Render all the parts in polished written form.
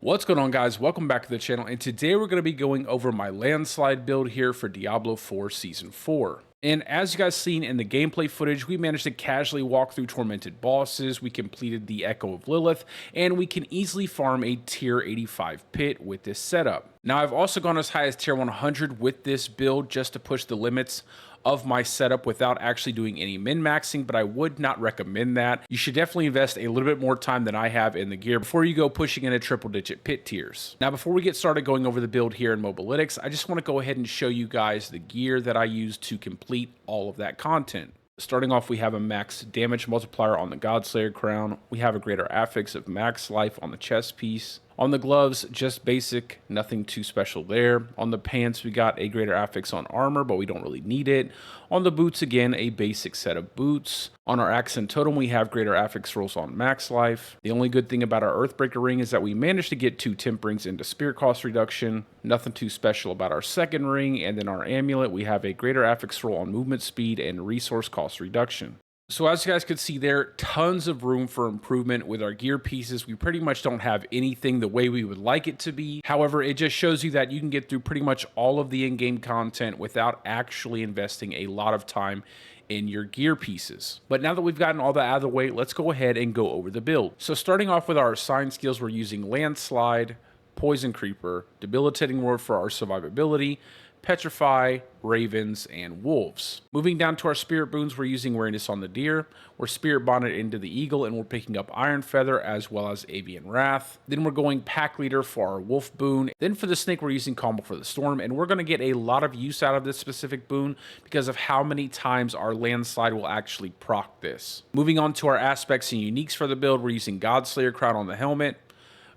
What's going on, guys? Welcome back to the channel, and today we're going to be going over my Landslide build here for Diablo 4 Season 4. And as you guys seen in the gameplay footage, we managed to casually walk through Tormented bosses, we completed the Echo of Lilith, and we can easily farm a tier 85 pit with this setup. Now, I've also gone as high as tier 100 with this build just to push the limits of my setup without actually doing any min-maxing, but I would not recommend that. You should definitely invest a little bit more time than I have in the gear before you go pushing into triple-digit pit tiers. Now, before we get started going over the build here in Mobalytics, I just want to go ahead and show you guys the gear that I use to complete all of that content. Starting off, we have a max damage multiplier on the Godslayer crown. We have a greater affix of max life on the chest piece. On the gloves, just basic, nothing too special there. On the pants, we got a greater affix on armor, but we don't really need it. On the boots, again, a basic set of boots. On our accent totem, we have greater affix rolls on max life. The only good thing about our Earthbreaker ring is that we managed to get 2 temp rings into spirit cost reduction. Nothing too special about our second ring. And then our amulet, we have a greater affix roll on movement speed and resource cost reduction. So as you guys could see there, tons of room for improvement with our gear pieces. We pretty much don't have anything the way we would like it to be. However, it just shows you that you can get through pretty much all of the in-game content without actually investing a lot of time in your gear pieces. But now that we've gotten all that out of the way, let's go ahead and go over the build. So starting off with our assigned skills, we're using Landslide, Poison Creeper, Debilitating Ward for our survivability, Petrify, Ravens, and Wolves. Moving down to our spirit boons, we're using Wariness on the Deer, we're spirit bonded into the Eagle, and we're picking up Iron Feather as well as Avian Wrath. Then we're going Pack Leader for our Wolf boon. Then for the Snake, we're using Combo for the Storm, and we're going to get a lot of use out of this specific boon because of how many times our Landslide will actually proc this. Moving on to our aspects and uniques for the build, we're using Godslayer Crown on the helmet,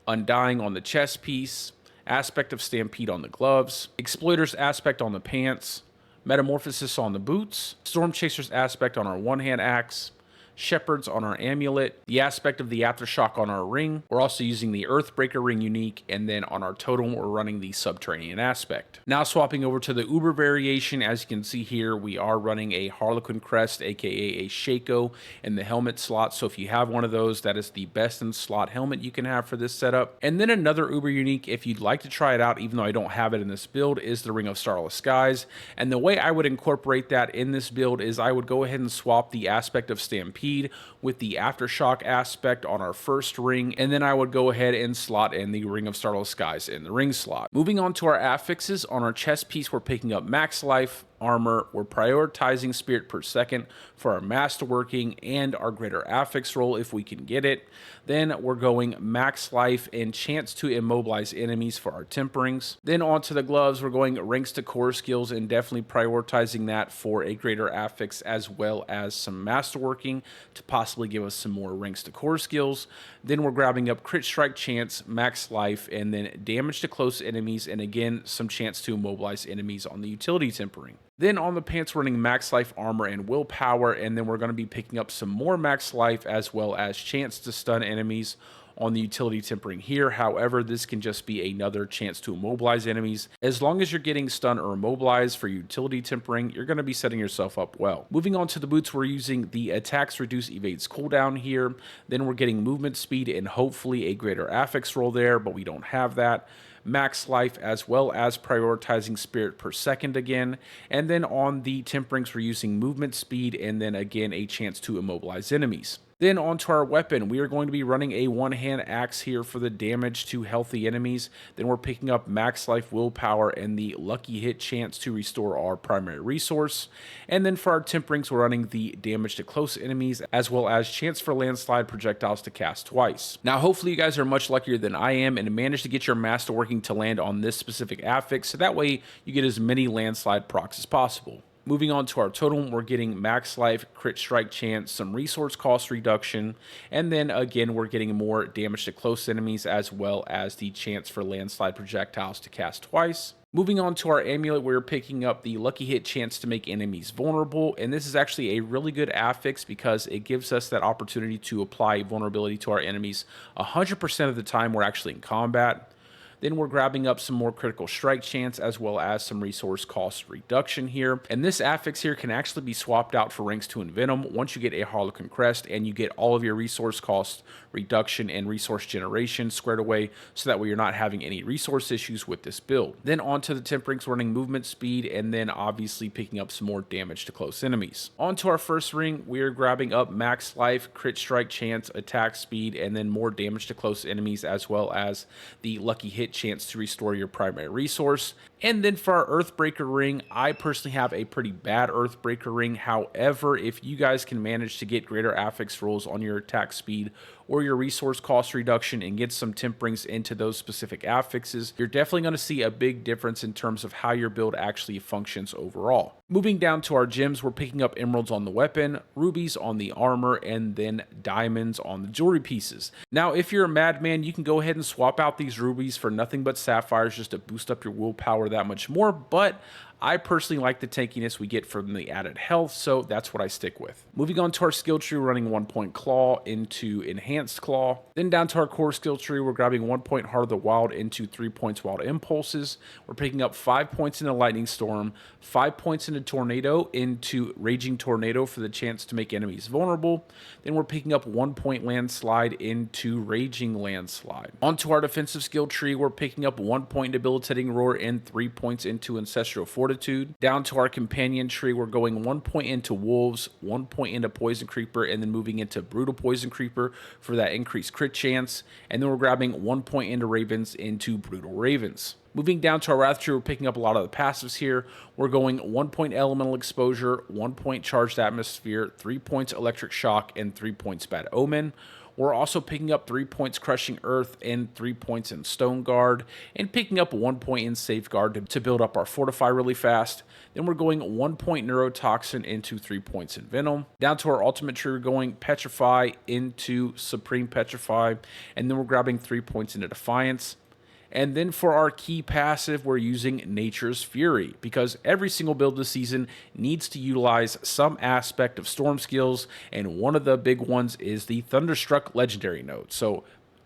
Undying on the chest piece, Aspect of Stampede on the gloves, Exploiter's Aspect on the pants, Metamorphosis on the boots, Storm Chaser's Aspect on our one-hand axe, Shepherd's on our amulet, the Aspect of the Aftershock on our ring. We're also using the Earthbreaker ring unique, and then on our totem, we're running the Subterranean Aspect. Now swapping over to the Uber variation, as you can see here, we are running a Harlequin Crest, aka a Shaco, in the helmet slot. So if you have one of those, that is the best in slot helmet you can have for this setup. And then another Uber unique, if you'd like to try it out, even though I don't have it in this build, is the Ring of Starless Skies. And the way I would incorporate that in this build is I would go ahead and swap the Aspect of Stampede with the Aftershock aspect on our first ring, and then I would go ahead and slot in the Ring of Starless Skies in the ring slot. Moving on to our affixes, on our chest piece, we're picking up max life, armor, we're prioritizing spirit per second for our masterworking and our greater affix roll if we can get it. Then we're going max life and chance to immobilize enemies for our temperings. Then onto the gloves, we're going ranks to core skills and definitely prioritizing that for a greater affix as well as some masterworking to possibly give us some more ranks to core skills. Then we're grabbing up crit strike chance, max life, and then damage to close enemies, and again some chance to immobilize enemies on the utility tempering. Then on the pants, we're running max life, armor, and willpower, and then we're going to be picking up some more max life as well as chance to stun enemies on the utility tempering here. However, this can just be another chance to immobilize enemies. As long as you're getting stun or immobilized for utility tempering, you're going to be setting yourself up well. Moving on to the boots, we're using the attacks reduce evades cooldown here. Then we're getting movement speed and hopefully a greater affix roll there, but we don't have that. Max life as well as prioritizing spirit per second again. And then on the temperings, we're using movement speed and then again a chance to immobilize enemies. Then onto our weapon, we are going to be running a one-hand axe here for the damage to healthy enemies. Then we're picking up max life, willpower, and the lucky hit chance to restore our primary resource. And then for our temperings, we're running the damage to close enemies as well as chance for landslide projectiles to cast twice. Now hopefully you guys are much luckier than I am and managed to get your masterworking to land on this specific affix, so that way you get as many landslide procs as possible. Moving on to our totem, we're getting max life, crit strike chance, some resource cost reduction, and then again we're getting more damage to close enemies as well as the chance for landslide projectiles to cast twice. Moving on to our amulet, we're picking up the lucky hit chance to make enemies vulnerable, and this is actually a really good affix because it gives us that opportunity to apply vulnerability to our enemies 100% of the time we're actually in combat. Then we're grabbing up some more critical strike chance as well as some resource cost reduction here. And this affix here can actually be swapped out for ranks 2 in Venom once you get a Harlequin crest and you get all of your resource cost reduction and resource generation squared away, so that way you're not having any resource issues with this build. Then onto the temp rings, running movement speed and then obviously picking up some more damage to close enemies. Onto our first ring, we're grabbing up max life, crit strike chance, attack speed, and then more damage to close enemies as well as the lucky hit chance to restore your primary resource. And then for our Earthbreaker ring, I personally have a pretty bad Earthbreaker ring. However, if you guys can manage to get greater affix rolls on your attack speed or your resource cost reduction and get some temp rings into those specific affixes, you're definitely going to see a big difference in terms of how your build actually functions overall. Moving down to our gems, we're picking up emeralds on the weapon, rubies on the armor, and then diamonds on the jewelry pieces. Now, if you're a madman, you can go ahead and swap out these rubies for nothing but sapphires just to boost up your willpower that much more, but I personally like the tankiness we get from the added health, so that's what I stick with. Moving on to our skill tree, running 1 point claw into enhanced claw. Then down to our core skill tree, we're grabbing 1 point heart of the wild into 3 points wild impulses. We're picking up 5 points into lightning storm, 5 points into tornado into raging tornado for the chance to make enemies vulnerable. Then we're picking up 1 point landslide into raging landslide. Onto our defensive skill tree, we're picking up 1 point debilitating roar and 3 points into ancestral fortitude. Down to our companion tree, we're going 1 point into wolves, 1 point into poison creeper, and then moving into brutal poison creeper for that increased crit chance. And then we're grabbing 1 point into ravens into brutal ravens. Moving down to our wrath tree, we're picking up a lot of the passives here. We're going 1 point elemental exposure, 1 point charged atmosphere, 3 points electric shock, and 3 points bad omen. We're also picking up 3 points Crushing Earth and 3 points in Stone Guard, and picking up 1 point in Safeguard to build up our Fortify really fast. Then we're going 1 point Neurotoxin into 3 points in Venom. Down to our ultimate tree, we're going Petrify into Supreme Petrify, and then we're grabbing 3 points into Defiance. And then for our key passive, we're using Nature's Fury, because every single build this season needs to utilize some aspect of storm skills, and one of the big ones is the Thunderstruck legendary node. So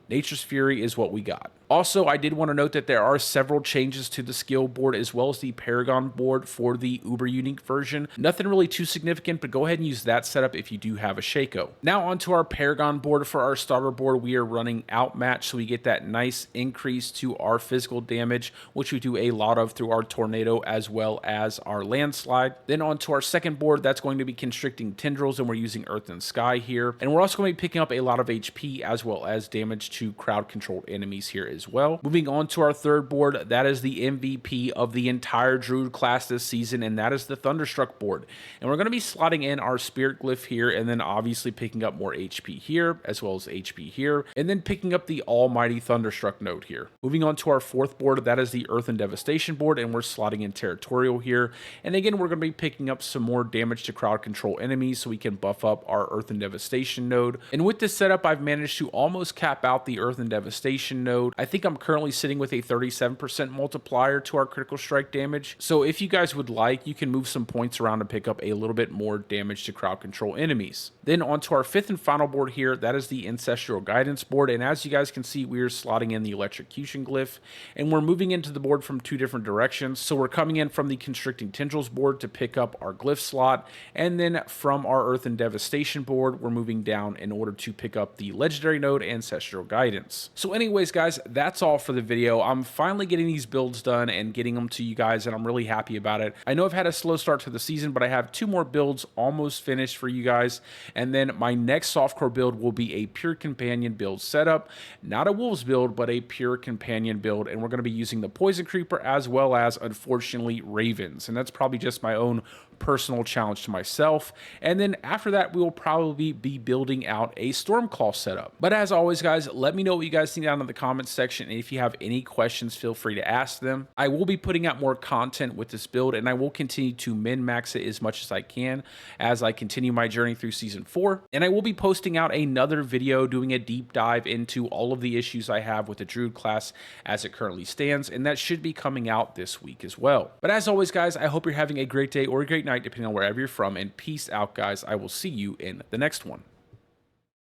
Nature's Fury is what we got. Also, I did want to note that there are several changes to the skill board as well as the Paragon board for the uber unique version. Nothing really too significant, but go ahead and use that setup if you do have a Shaco. Now onto our Paragon board. For our starter board, we are running Outmatch, so we get that nice increase to our physical damage, which we do a lot of through our Tornado as well as our Landslide. Then onto our second board, that's going to be Constricting Tendrils, and we're using Earth and Sky here. And we're also going to be picking up a lot of HP as well as damage to crowd-controlled enemies here as well. Moving on to our third board, that is the MVP of the entire Druid class this season, and that is the Thunderstruck board. And we're going to be slotting in our Spirit Glyph here, and then obviously picking up more HP here, as well as HP here, and then picking up the Almighty Thunderstruck node here. Moving on to our fourth board, that is the Earth and Devastation board, and we're slotting in Territorial here. And again, we're going to be picking up some more damage to crowd control enemies so we can buff up our Earth and Devastation node. And with this setup, I've managed to almost cap out the Earth and Devastation node. I think I'm currently sitting with a 37% multiplier to our critical strike damage. So if you guys would like, you can move some points around to pick up a little bit more damage to crowd control enemies. Then onto our fifth and final board here, that is the Ancestral Guidance board. And as you guys can see, we are slotting in the Electrocution Glyph, and we're moving into the board from two different directions. So we're coming in from the Constricting Tendrils board to pick up our Glyph slot, and then from our Earth and Devastation board, we're moving down in order to pick up the Legendary node Ancestral Guidance. So anyways, guys, that's all for the video. I'm finally getting these builds done and getting them to you guys, and I'm really happy about it. I know I've had a slow start to the season, but I have 2 more builds almost finished for you guys, and then my next softcore build will be a pure companion build setup, not a wolves build, but a pure companion build, and we're going to be using the Poison Creeper as well as, unfortunately, Ravens, and that's probably just my own personal challenge to myself. And then after that, we will probably be building out a Stormclaw setup. But as always, guys, let me know what you guys think down in the comments section, and if you have any questions, feel free to ask them. I will be putting out more content with this build, and I will continue to min-max it as much as I can as I continue my journey through Season 4. And I will be posting out another video doing a deep dive into all of the issues I have with the Druid class as it currently stands, and that should be coming out this week as well. But as always, guys, I hope you're having a great day or a great night, depending on wherever you're from, and peace out, guys. I will see you in the next one.